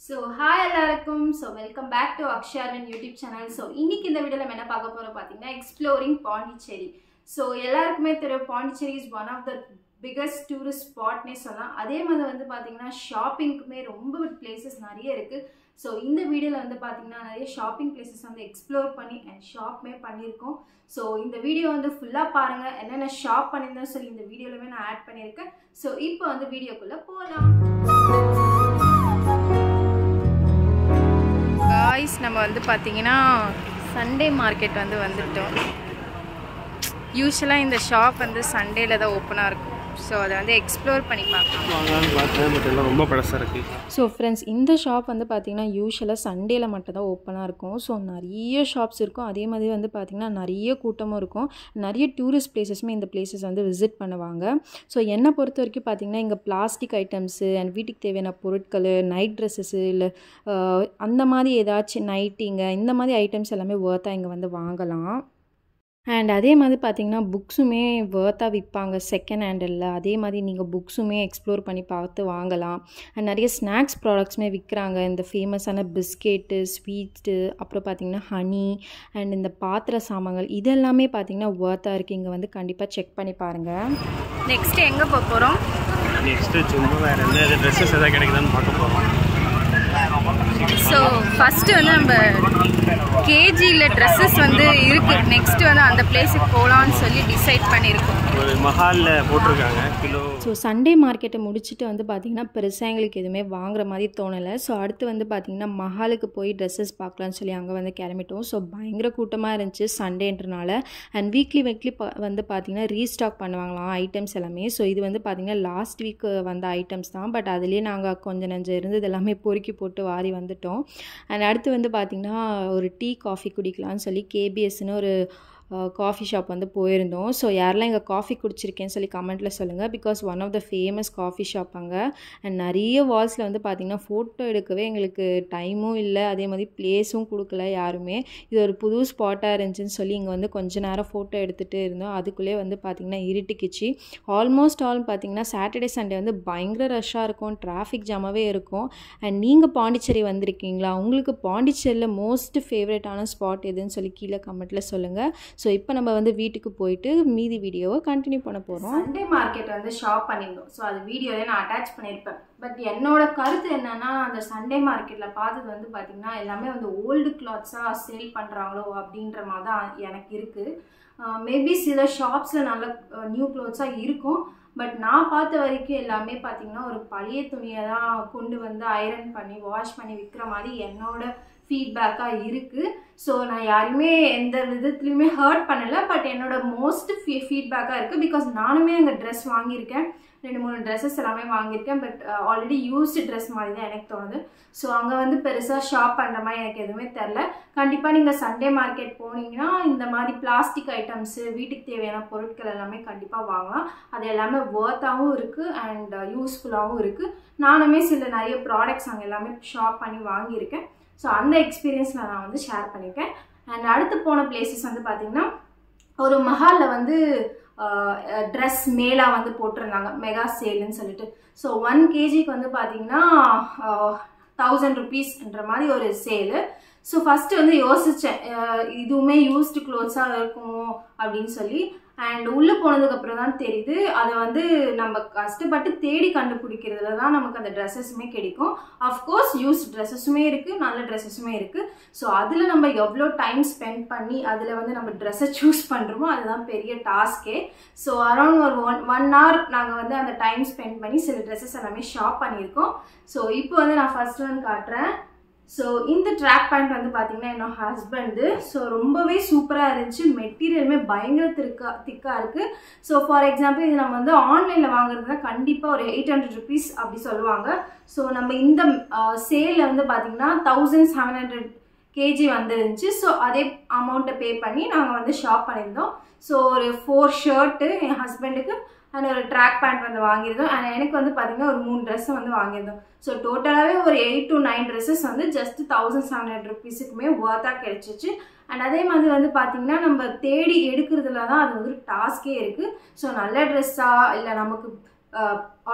So hi எல்லாருக்கும். So welcome back to Aksharan YouTube channel. So இன்னைக்கு இந்த வீடியோல நம்ம என்ன பார்க்க போறோம் பாத்தீங்கன்னா exploring Pondicherry. So எல்லாருக்குமே தெரியும் Pondicherry is one of the biggest tourist spot னே சொல்லலாம். அதே மாதிரி வந்து பாத்தீங்கன்னா ஷாப்பிங்க்குமே ரொம்ப places நிறைய இருக்கு. So இந்த வீடியோல வந்து பாத்தீங்கன்னா நிறைய ஷாப்பிங் places வந்து எக்ஸ்ப்ளோர் பண்ணி and ஷாப்மே பண்ணிருக்கோம். So இந்த வீடியோ வந்து ஃபுல்லா பாருங்க. என்னென்ன ஷாப் பண்ணிருந்தேன்னு சொல்லி இந்த வீடியோலவே நான் ஆட் பண்ணிருக்கேன். So இப்போ வந்து வீடியோக்குள்ள போலாம். गाइस நம்ம வந்து பாத்தீங்கன்னா சண்டே மார்க்கெட் வந்து வந்துட்டோம். யூசுவலா இந்த ஷாப் வந்து சண்டேல தான் ஓபனா இருக்கும். சோ அத வந்து எக்ஸ்ப்ளோர் பண்ணி பார்க்கலாம். பட் எல்லாம் ரொம்ப பழசா இருக்கு. சோ फ्रेंड्स இந்த ஷாப் வந்து பாத்தீங்கன்னா யூசுவலா சண்டேல மட்டும் தான் ஓபனா இருக்கும். சோ நிறைய ஷாப்ஸ் இருக்கும். அதே மாதிரி வந்து பாத்தீங்கன்னா நிறைய கூட்டமும் இருக்கும். நிறைய டூரிஸ்ட் பிளேसेसமே இந்த பிளேसेस வந்து விசிட் பண்ணுவாங்க. சோ என்ன பொறுத்த வரைக்கும் பாத்தீங்கன்னா இங்க பிளாஸ்டிக் ஐட்டம்ஸ் and வீட்டுக்கு தேவையான பொருட்கள், நைட் Dresses இல்ல அந்த மாதிரி ஏதாச்சும் நைட்டிங்க இந்த மாதிரி ஐட்டம்ஸ் எல்லாமே வர்த்தா இங்க வந்து வாங்கலாம். அண்ட் அதே மாதிரி பார்த்தீங்கன்னா புக்ஸுமே வர்த்தாக விற்பாங்க செகண்ட் ஹேண்டில். அதே மாதிரி நீங்கள் புக்ஸுமே எக்ஸ்ப்ளோர் பண்ணி பார்த்து வாங்கலாம். அண்ட் நிறைய ஸ்நாக்ஸ் ப்ராடக்ட்ஸுமே விற்கிறாங்க. இந்த ஃபேமஸான பிஸ்கெட்டு, ஸ்வீட்டு, அப்புறம் பார்த்திங்கன்னா ஹனி அண்ட் இந்த பாத்திர சாமான்கள் இதெல்லாமே பார்த்திங்கன்னா வர்த்தாக இருக்குது. இங்கே வந்து கண்டிப்பாக செக் பண்ணி பாருங்கள். நெக்ஸ்ட்டு எங்கே போக போகிறோம்? நெக்ஸ்ட்டு சும்மா வேறு எந்த ட்ரெஸ்ஸஸ் எதாவது கிடைக்குதான்னு பார்க்க போகிறோம். ஸோ ஃபஸ்ட்டு வந்து நம்ம கேஜியில் ட்ரெஸ்ஸஸ் வந்து இருக்குது. நெக்ஸ்ட்டு வந்து அந்த பிளேஸுக்கு போகலான்னு சொல்லி டிசைட் பண்ணியிருக்கோம். ஒரு மஹாலில் போட்டிருக்காங்க கிலோ. ஸோ சண்டே மார்க்கெட்டை முடிச்சுட்டு வந்து பார்த்திங்கன்னா பெருசாக எங்களுக்கு எதுவுமே வாங்குற மாதிரி தோணலை. ஸோ அடுத்து வந்து பார்த்திங்கன்னா மஹாலுக்கு போய் ட்ரெஸ்ஸஸ் பார்க்கலான்னு சொல்லி அங்கே வந்து கிளம்பிட்டோம். ஸோ பயங்கர கூட்டமாக இருந்துச்சு சண்டேன்றனால. அண்ட் வீக்லி வந்து பார்த்திங்கன்னா ரீஸ்டாக் பண்ணுவாங்களாம் ஐட்டம்ஸ் எல்லாமே. ஸோ இது வந்து பார்த்திங்கன்னா லாஸ்ட் வீக் வந்த ஐட்டம்ஸ் தான். பட் அதுலேயே நாங்கள் கொஞ்சம் நஞ்சம் இருந்தது எல்லாமே பொறுக்கி போட்டு வாரி வந்துட்டோம். அண்ட் அடுத்து வந்து பார்த்திங்கன்னா ஒரு டீ காஃபி குடிக்கலான்னு சொல்லி கேபிஎஸ்ன்னு ஒரு காஃபி ஷாப் வந்து போயிருந்தோம். ஸோ யாரெல்லாம் இங்கே காஃபி குடிச்சிருக்கேன்னு சொல்லி கமெண்ட்டில் சொல்லுங்கள். Because one of the famous coffee shop அங்கே. அண்ட் நிறைய வால்ஸில் வந்து பார்த்திங்கன்னா ஃபோட்டோ எடுக்கவே எங்களுக்கு டைமும் இல்லை, அதே மாதிரி பிளேஸும் கொடுக்கல யாருமே. இது ஒரு புது ஸ்பாட்டாக இருந்துச்சுன்னு சொல்லி இங்கே வந்து கொஞ்ச நேரம் ஃபோட்டோ எடுத்துகிட்டு இருந்தோம். அதுக்குள்ளே வந்து பார்த்திங்கன்னா இருட்டுக்குச்சு. ஆல்மோஸ்ட் ஆல் பார்த்திங்கன்னா சாட்டர்டே சண்டே வந்து பயங்கர ரஷ்ஷாக இருக்கும், டிராஃபிக் ஜாமாகவே இருக்கும். அண்ட் நீங்கள் பாண்டிச்சேரி வந்திருக்கீங்களா? உங்களுக்கு பாண்டிச்சேரியில் மோஸ்ட் ஃபேவரட்டான ஸ்பாட் எதுன்னு சொல்லி கீழே கமெண்ட்டில் சொல்லுங்கள். ஸோ இப்போ நம்ம வந்து வீட்டுக்கு போயிட்டு மீதி வீடியோவை கண்டினியூ பண்ண போகிறோம். சண்டே மார்க்கெட் வந்து ஷாப் பண்ணியிருந்தோம். ஸோ அது வீடியோவில் நான் அட்டாச் பண்ணியிருப்பேன். பட் என்னோட கருத்து என்னன்னா அந்த சண்டே மார்க்கெட்டில் பார்த்தது வந்து பார்த்திங்கன்னா எல்லாமே வந்து ஓல்டு கிளாத்ஸாக சேல் பண்ணுறாங்களோ அப்படின்ற மாதிரி தான் எனக்கு இருக்குது. மேபி சில ஷாப்ஸில் நல்ல நியூ க்ளாத்ஸாக இருக்கும். பட் நான் பார்த்த வரைக்கும் எல்லாமே பார்த்திங்கன்னா ஒரு பழைய துணியை தான் கொண்டு வந்து ஐரன் பண்ணி வாஷ் பண்ணி விற்கிற மாதிரி என்னோட ஃபீட்பேக்காக இருக்குது. ஸோ நான் யாருமே எந்த விதத்துலையுமே ஹர்ட் பண்ணலை. பட் என்னோட மோஸ்ட் ஃபீட்பேக்காக இருக்குது. பிகாஸ் நானுமே அங்கே ட்ரெஸ் வாங்கியிருக்கேன், 2-3 ட்ரெஸ்ஸஸ் எல்லாமே வாங்கியிருக்கேன். பட் ஆல்ரெடி யூஸ்டு ட்ரெஸ் மாதிரி தான் எனக்கு தோணுது. ஸோ அங்கே வந்து பெருசாக ஷாப் பண்ணுற மாதிரி எனக்கு எதுவுமே தெரில. கண்டிப்பாக நீங்கள் சண்டே மார்க்கெட் போனீங்கன்னா இந்த மாதிரி பிளாஸ்டிக் ஐட்டம்ஸு, வீட்டுக்கு தேவையான பொருட்கள் எல்லாமே கண்டிப்பாக வாங்கலாம். அது எல்லாமே வர்த்தாகவும் இருக்குது அண்ட் யூஸ்ஃபுல்லாகவும் இருக்குது. நானுமே சில நிறைய ப்ராடக்ட்ஸ் அங்கே எல்லாமே ஷாப் பண்ணி வாங்கியிருக்கேன். ஸோ அந்த எக்ஸ்பீரியன்ஸில் நான் வந்து ஷேர் பண்ணியிருக்கேன். அண்ட் அடுத்து போன பிளேசஸ் வந்து பார்த்திங்கன்னா ஒரு மஹாலில் வந்து ட்ரெஸ் மேலா வந்து போட்டிருந்தாங்க, மெகா சேல்னு சொல்லிட்டு. ஸோ 1 kgக்கு வந்து பார்த்திங்கன்னா 1000 rupeesன்ற மாதிரி ஒரு சேலு. ஸோ ஃபஸ்ட்டு வந்து யோசித்தேன் இதுவுமே யூஸ்டு க்ளோத்ஸாக இருக்குமோ அப்படின்னு சொல்லி. அண்ட் உள்ளே போனதுக்கப்புறம் தான் தெரியுது அதை வந்து நம்ம கஷ்டப்பட்டு தேடி கண்டுபிடிக்கிறதுல தான் நமக்கு அந்த ட்ரெஸ்ஸஸுமே கிடைக்கும். அஃப்கோர்ஸ் யூஸ்ட் ட்ரெஸ்ஸஸுமே இருக்குது, நல்ல ட்ரெஸ்ஸஸுமே இருக்குது. ஸோ அதில் நம்ம எவ்வளோ டைம் ஸ்பெண்ட் பண்ணி அதில் வந்து நம்ம ட்ரெஸ்ஸை சூஸ் பண்ணுறோமோ அதுதான் பெரிய டாஸ்கே. ஸோ அரௌண்ட் ஒரு ஒன் hour நாங்கள் வந்து அந்த டைம் ஸ்பெண்ட் பண்ணி சில ட்ரெஸ்ஸஸ் எல்லாமே ஷாப் பண்ணியிருக்கோம். ஸோ இப்போ வந்து நான் ஃபர்ஸ்ட் ஒன் காட்டுறேன். ஸோ இந்த ட்ராக் பேண்ட் வந்து பார்த்தீங்கன்னா என்னோட ஹஸ்பண்டு. ஸோ ரொம்பவே சூப்பராக இருந்துச்சு. மெட்டீரியலுமே பயங்கர திக்காக இருக்குது. ஸோ ஃபார் எக்ஸாம்பிள் இது நம்ம வந்து ஆன்லைனில் வாங்குறதுனா கண்டிப்பாக ஒரு 800 rupees அப்படி சொல்லுவாங்க. ஸோ நம்ம இந்த சேலில் வந்து பார்த்தீங்கன்னா 1700 kg வந்துருந்துச்சு. ஸோ அதே அமௌண்ட்டை பே பண்ணி நாங்கள் வந்து ஷாப் பண்ணியிருந்தோம். ஸோ ஒரு 4 ஷர்ட்டு என் ஹஸ்பண்டுக்கு அண்ட் ஒரு ட்ராக் பேண்ட் வந்து வாங்கியிருந்தோம். அண்ட் எனக்கு வந்து பார்த்திங்கன்னா ஒரு 3 ட்ரெஸ்ஸை வந்து வாங்கியிருந்தோம். ஸோ டோட்டலாகவே ஒரு 8 to 9 ட்ரெஸ்ஸஸ் வந்து ஜஸ்ட் 1700 rupeesக்குமே வர்த்தாக கிடைச்சிச்சு. அண்ட் அதே மாதிரி வந்து பார்த்திங்கன்னா நம்ம தேடி எடுக்கிறதுல தான் அது வந்து டாஸ்கே இருக்குது. ஸோ நல்ல ட்ரெஸ்ஸாக இல்லை நமக்கு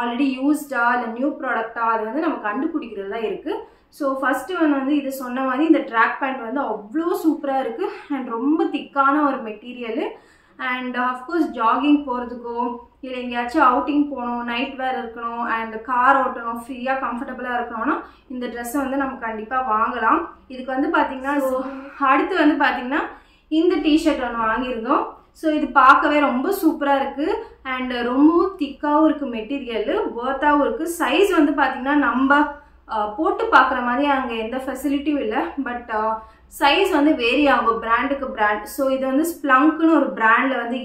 ஆல்ரெடி யூஸ்டா இல்லை நியூ ப்ராடக்டா அது வந்து நம்ம கண்டுபிடிக்கிறது தான் இருக்குது. ஸோ ஃபஸ்ட்டு ஒன் வந்து இது சொன்ன மாதிரி இந்த ட்ராக் பேண்ட் வந்து அவ்வளோ சூப்பராக இருக்குது அண்ட் ரொம்ப திக்கான ஒரு மெட்டீரியலு. அண்ட் ஆஃப்கோர்ஸ் ஜாகிங் போகிறதுக்கோ இல்லை எங்கேயாச்சும் அவுட்டிங் போகணும், நைட் வேர் இருக்கணும் அண்ட் கார் ஓட்டணும், ஃப்ரீயாக கம்ஃபர்டபுளாக இருக்கணும்னா இந்த ட்ரெஸ்ஸை வந்து நம்ம கண்டிப்பாக வாங்கலாம். இதுக்கு வந்து பார்த்திங்கன்னா அடுத்து வந்து பார்த்திங்கன்னா இந்த டிஷர்ட் ஒன்று வாங்கியிருந்தோம். ஸோ இது பார்க்கவே ரொம்ப சூப்பராக இருக்குது அண்ட் ரொம்பவும் திக்காகவும் இருக்குது, மெட்டீரியலு ஒர்த்தாகவும் இருக்குது. சைஸ் வந்து பார்த்திங்கன்னா நம்ம போட்டு பார்க்குற மாதிரி அங்கே எந்த ஃபெசிலிட்டியும் இல்லை, பட் சைஸ் வந்து வேரி ஆகும் பிராண்டுக்கு பிராண்ட். ஸோ இது வந்து ஸ்ப்ளங்க்னு ஒரு பிராண்டில் வந்து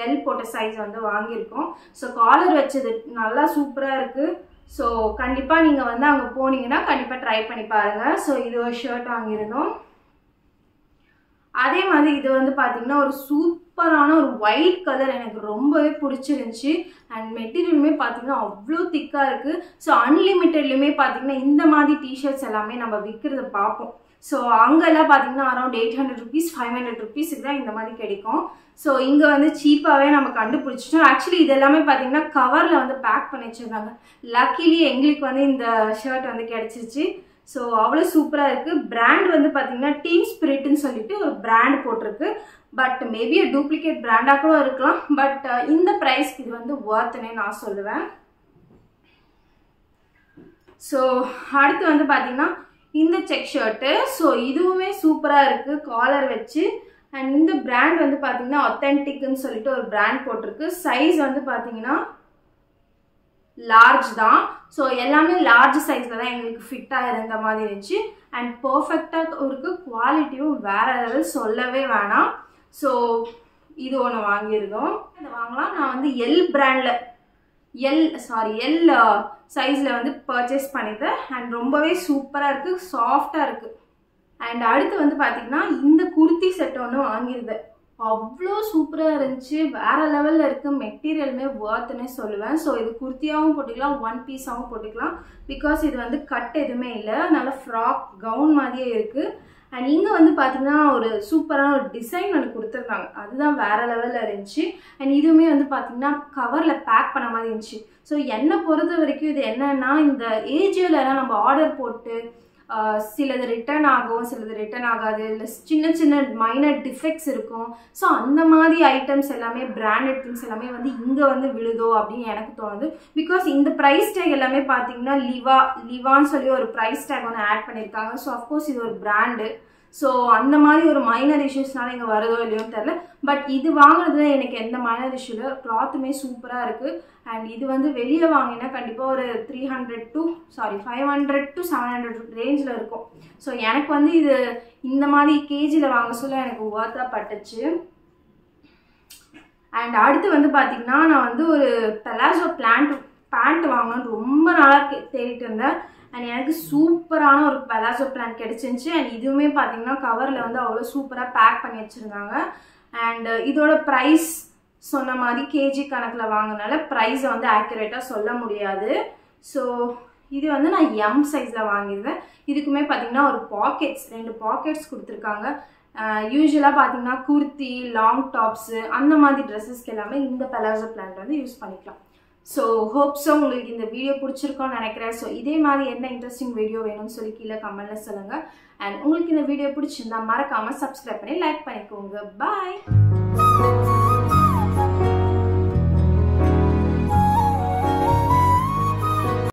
எல் போட்ட சைஸ் வந்து வாங்கியிருக்கோம். ஸோ காலர் வச்சது நல்லா சூப்பராக இருக்குது. ஸோ கண்டிப்பாக நீங்கள் வந்து அங்கே போனீங்கன்னா கண்டிப்பாக ட்ரை பண்ணி பாருங்கள். ஸோ இது ஒரு ஷர்ட் வாங்கியிருந்தோம். அதே மாதிரி இது வந்து பார்த்திங்கன்னா ஒரு சூப்பரான ஒரு ஒயிட் கலர் எனக்கு ரொம்பவே பிடிச்சிருந்துச்சி அண்ட் மெட்டீரியலுமே பார்த்திங்கன்னா அவ்வளோ திக்காக இருக்குது. ஸோ அன்லிமிட்டட்லேயுமே பார்த்திங்கன்னா இந்த மாதிரி டிஷர்ட்ஸ் எல்லாமே நம்ம விற்கிறத பார்ப்போம். ஸோ அங்கெல்லாம் பார்த்திங்கன்னா அரௌண்ட் 800 rupees 500 rupeesக்கு தான் இந்த மாதிரி கிடைக்கும். ஸோ இங்கே வந்து சீப்பாகவே நம்ம கண்டுபிடிச்சிட்டோம். ஆக்சுவலி இது எல்லாமே பார்த்திங்கன்னா கவரில் வந்து பேக் பண்ணி வச்சுருந்தாங்க. லக்கிலி எங்களுக்கு வந்து இந்த ஷர்ட் வந்து கிடச்சிருச்சு. ஸோ அவ்வளோ சூப்பராக இருக்குது. பிராண்ட் வந்து பார்த்திங்கன்னா டீம் ஸ்பிரிட்னு சொல்லிட்டு ஒரு பிராண்ட் போட்டிருக்கு. பட் மேபி டூப்ளிகேட் பிராண்டாக கூட இருக்கலாம். பட் இந்த ப்ரைஸ்க்கு இது வந்து ஒர்த்துனே நான் சொல்லுவேன். ஸோ அடுத்து வந்து பார்த்திங்கன்னா இந்த செக் ஷர்ட்டு. ஸோ இதுவுமே சூப்பராக இருக்குது காலர் வச்சு. அண்ட் இந்த பிராண்ட் வந்து பார்த்திங்கன்னா ஒத்தென்டிக்னு சொல்லிட்டு ஒரு பிராண்ட் போட்டிருக்கு. சைஸ் வந்து பார்த்திங்கன்னா லார்ஜ் தான். ஸோ எல்லாமே லார்ஜ் சைஸில் தான் எங்களுக்கு ஃபிட்டாக இருந்த மாதிரி இருந்துச்சு அண்ட் பர்ஃபெக்டாக இருக்குது. குவாலிட்டியும் வேறு லெவல், சொல்லவே வேணாம். ஸோ இது ஒன்று வாங்கியிருந்தோம். இதை வாங்கலாம். நான் வந்து எல் பிராண்டில் எல் சைஸில் வந்து பர்ச்சேஸ் பண்ணிட்டேன் அண்ட் ரொம்பவே சூப்பராக இருக்குது, சாஃப்டாக இருக்குது. அண்ட் அடுத்து வந்து பார்த்திங்கன்னா இந்த குர்த்தி செட் ஒன்று வாங்கியிருந்தேன். அவ்வளோ சூப்பராக இருந்துச்சு, வேறு லெவலில் இருக்குது. மெட்டீரியலுமே ஒர்த்துன்னே சொல்லுவேன். ஸோ இது குர்த்தியாகவும் போட்டுக்கலாம், ஒன் பீஸாகவும் போட்டுக்கலாம். பிகாஸ் இது வந்து கட் எதுவுமே இல்லை, நல்ல ஃப்ராக் கவுன் மாதிரியே இருக்குது. அண்ட் இங்கே வந்து பார்த்திங்கன்னா ஒரு சூப்பரான ஒரு டிசைன் ஒன்று கொடுத்துருந்தாங்க, அதுதான் வேறு லெவலில் இருந்துச்சு. அண்ட் இதுவுமே வந்து பார்த்திங்கன்னா கவரில் பேக் பண்ண மாதிரி இருந்துச்சு. ஸோ என்னை பொறுத்த வரைக்கும் இது என்னன்னா, இந்த ஏஜியோலலாம் நம்ம ஆர்டர் போட்டு சிலது ரிட்டர்ன் ஆகும், சிலது ரிட்டர்ன் ஆகாது, இல்லை சின்ன சின்ன மைனர் டிஃபெக்ட்ஸ் இருக்கும். ஸோ அந்த மாதிரி ஐட்டம்ஸ் எல்லாமே பிராண்டட் திங்ஸ் எல்லாமே வந்து இங்கே வந்து விழுதோ அப்படின்னு எனக்கு தோணுது. பிகாஸ் இந்த ப்ரைஸ் டேக் எல்லாமே பார்த்தீங்கன்னா லிவான்னு சொல்லி ஒரு ப்ரைஸ் டேக் ஒன்று ஆட் பண்ணியிருக்காங்க. ஸோ அஃப்கோர்ஸ் இது ஒரு பிராண்டு. ஸோ அந்த மாதிரி ஒரு மைனர் இஷ்யூஸ்னால இங்கே வருதோ இல்லையோன்னு தெரில. பட் இது வாங்குறதுல எனக்கு எந்த மைனர் இஷ்யூ இல்லை, கிளாத்துமே சூப்பராக இருக்குது. அண்ட் இது வந்து வெளியே வாங்கினா கண்டிப்பாக ஒரு 500 to 700 ரேஞ்சில் இருக்கும். ஸோ எனக்கு வந்து இது இந்த மாதிரி கேஜியில் வாங்க சொல்ல எனக்கு ஒர்த்தாக பட்டுச்சு. அண்ட் அடுத்து வந்து பார்த்திங்கன்னா நான் வந்து ஒரு பெலாசோ பேண்ட் வாங்கணும்னு ரொம்ப நாளாக தேடிட்டு இருந்தேன். அண்ட் எனக்கு சூப்பரான ஒரு பெலாசோ பேண்ட் கிடச்சிருந்துச்சு. அண்ட் இதுவுமே பார்த்திங்கன்னா கவரில் வந்து அவ்வளோ சூப்பராக பேக் பண்ணி வச்சுருந்தாங்க. அண்ட் இதோட ப்ரைஸ் சொன்ன மாதிரி கேஜி கணக்கில் வாங்கினால ப்ரைஸை வந்து ஆக்யூரேட்டாக சொல்ல முடியாது. ஸோ இது வந்து நான் எம் சைஸில் வாங்கியிருந்தேன். இதுக்குமே பார்த்திங்கன்னா ஒரு ரெண்டு பாக்கெட்ஸ் கொடுத்துருக்காங்க. யூஸ்வலாக பார்த்திங்கன்னா குர்த்தி, லாங் டாப்ஸு அந்த மாதிரி ட்ரெஸ்ஸஸ்க்கு எல்லாமே இந்த பெலாசோ பேண்ட் வந்து யூஸ் பண்ணிக்கலாம். ஸோ ஹோப்ஸோ உங்களுக்கு இந்த வீடியோ பிடிச்சிருக்கோன்னு நினைக்கிறேன். ஸோ இதே மாதிரி என்ன இன்ட்ரெஸ்டிங் வீடியோ வேணும்னு சொல்லி கீழே கமெண்ட்டில் சொல்லுங்கள். அண்ட் உங்களுக்கு இந்த வீடியோ பிடிச்சிருந்தா மறக்காமல் சப்ஸ்கிரைப் பண்ணி லைக் பண்ணிக்கோங்க. பாய்.